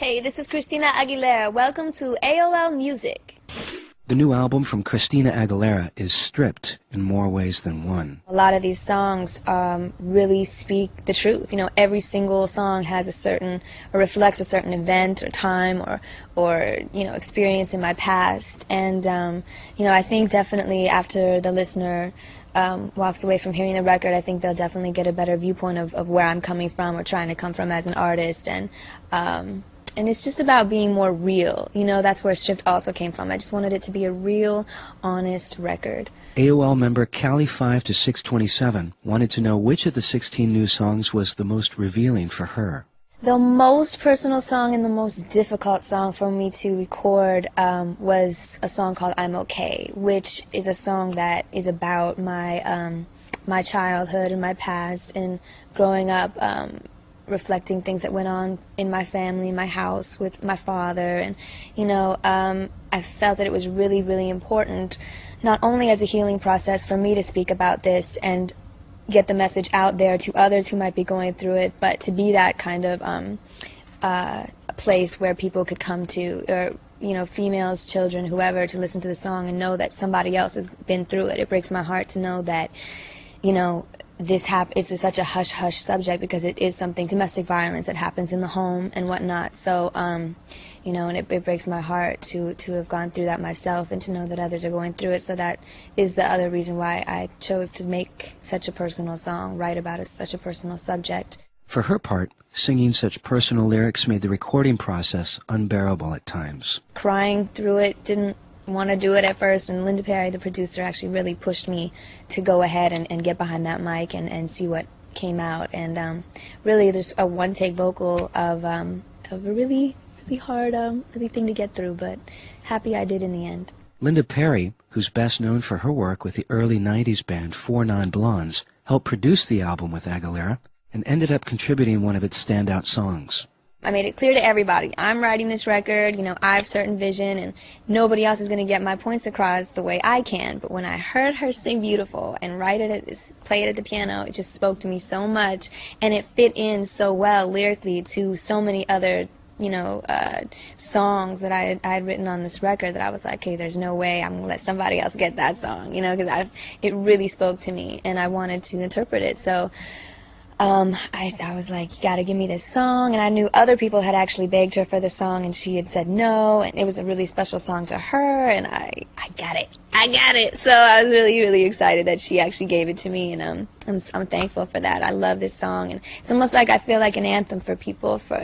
Hey, this is Christina Aguilera. Welcome to AOL Music. The new album from Christina Aguilera is stripped in more ways than one. A lot of these songs really speak the truth. You know, every single song has a certain, or reflects a certain event or time or you know, experience in my past. And, you know, I think definitely after the listener walks away from hearing the record, I think they'll definitely get a better viewpoint of where I'm coming from or trying to come from as an artist. And it's just about being more real. You know, that's where Stripped also came from. I just wanted it to be a real, honest record. AOL member Callie5-627 wanted to know which of the 16 new songs was the most revealing for her. The most personal song and the most difficult song for me to record was a song called I'm Okay, which is a song that is about my my childhood and my past and growing up, reflecting things that went on in my family, my house, with my father. And, you know, I felt that it was really, really important, not only as a healing process for me to speak about this and get the message out there to others who might be going through it, but to be that kind of a place where people could come to, or, you know, females, children, whoever, to listen to the song and know that somebody else has been through it. It breaks my heart to know that, you know, it's such a hush-hush subject because it is something, domestic violence, that happens in the home and whatnot. So, you know, and it breaks my heart to have gone through that myself and to know that others are going through it. So that is the other reason why I chose to make such a personal song, write about such a personal subject. For her part, singing such personal lyrics made the recording process unbearable at times. Crying through it, didn't want to do it at first, and Linda Perry, the producer, actually really pushed me to go ahead and get behind that mic and see what came out. And really, there's a one-take vocal of a really, really hard thing to get through, but happy I did in the end. Linda Perry, who's best known for her work with the early 90s band 4 Non-Blondes, helped produce the album with Aguilera and ended up contributing one of its standout songs. I made it clear to everybody, I'm writing this record, you know, I have certain vision, and nobody else is going to get my points across the way I can. But when I heard her sing Beautiful and play it at the piano, it just spoke to me so much, and it fit in so well lyrically to so many other, you know, songs that I had written on this record, that I was like, okay, there's no way I'm going to let somebody else get that song, you know, because it really spoke to me, and I wanted to interpret it. So I was like, you gotta give me this song, and I knew other people had actually begged her for the song, and she had said no, and it was a really special song to her, and I got it. So I was really, really excited that she actually gave it to me, and I'm thankful for that. I love this song, and it's almost like I feel like an anthem for people, for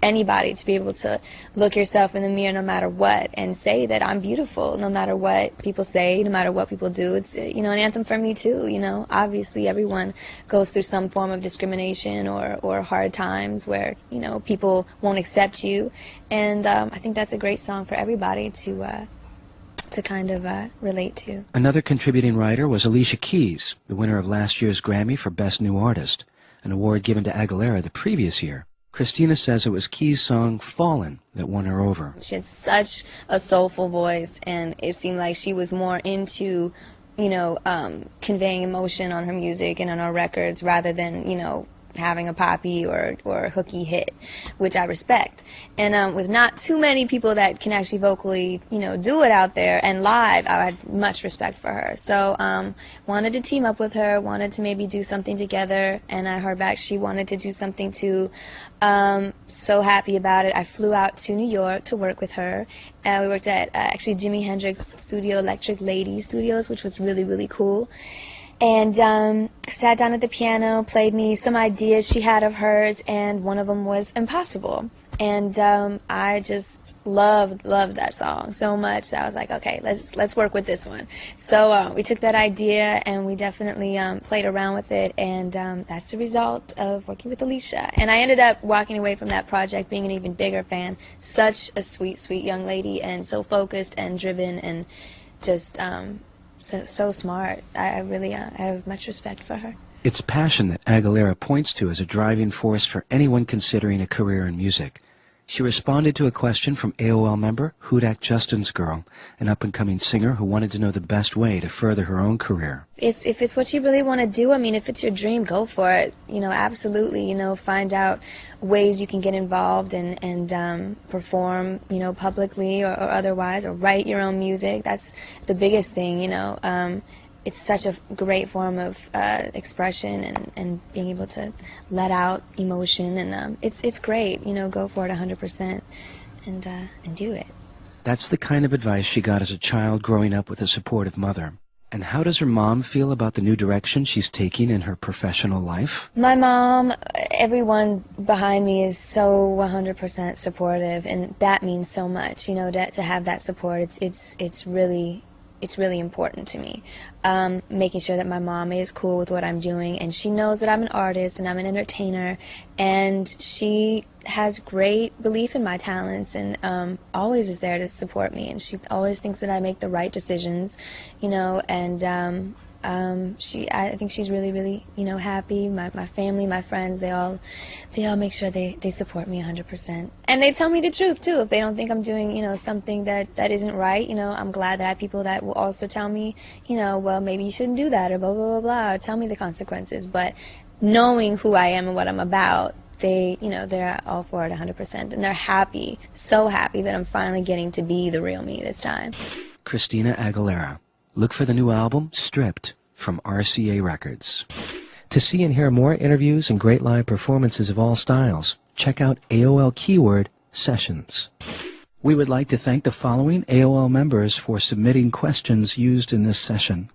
anybody, to be able to look yourself in the mirror no matter what and say that I'm beautiful, no matter what people say, no matter what people do. It's, you know, an anthem for me too. You know, obviously everyone goes through some form of discrimination or hard times where, you know, people won't accept you, and I think that's a great song for everybody to kind of relate to. Another contributing writer was Alicia Keys, the winner of last year's Grammy for Best New Artist, an award given to Aguilera the previous year. Christina says it was Keys' song Fallen that won her over. She had such a soulful voice, and it seemed like she was more into, you know, conveying emotion on her music and on her records rather than, you know, having a poppy or a hooky hit, which I respect. And with not too many people that can actually vocally, you know, do it out there and live, I had much respect for her. So wanted to team up with her, wanted to maybe do something together, and I heard back she wanted to do something too. So happy about it. I flew out to New York to work with her. We worked at actually Jimi Hendrix studio, Electric Lady Studios, which was really, really cool. And sat down at the piano, played me some ideas she had of hers, and one of them was Impossible. And I just loved that song so much that I was like, okay, let's work with this one. So we took that idea and we definitely played around with it, and that's the result of working with Alicia. And I ended up walking away from that project being an even bigger fan. Such a sweet, sweet young lady, and so focused and driven, and just so smart. I really I have much respect for her. It's passion that Aguilera points to as a driving force for anyone considering a career in music. She responded to a question from AOL member Hudak Justin's Girl, an up-and-coming singer who wanted to know the best way to further her own career. If it's what you really want to do, I mean, if it's your dream, go for it. Absolutely. Find out ways you can get involved and perform, publicly or otherwise, or write your own music. That's the biggest thing, It's such a great form of expression and being able to let out emotion, and it's great. Go for it 100% and do it. That's the kind of advice she got as a child growing up with a supportive mother. And how does her mom feel about the new direction she's taking in her professional life? My mom, everyone behind me is so 100% supportive, and that means so much. To have that support, it's really important to me. Making sure that my mom is cool with what I'm doing, and she knows that I'm an artist and I'm an entertainer, and she has great belief in my talents, and always is there to support me, and she always thinks that I make the right decisions, and I think she's really happy. My family, my friends, they all make sure they support me 100%. And they tell me the truth too. If they don't think I'm doing, something that isn't right, I'm glad that I have people that will also tell me, well, maybe you shouldn't do that, or blah, blah, blah, blah, or tell me the consequences. But knowing who I am and what I'm about, they're all for it 100%. And they're happy, so happy that I'm finally getting to be the real me this time. Christina Aguilera. Look for the new album, Stripped, from RCA Records. To see and hear more interviews and great live performances of all styles, check out AOL keyword Sessions. We would like to thank the following AOL members for submitting questions used in this session.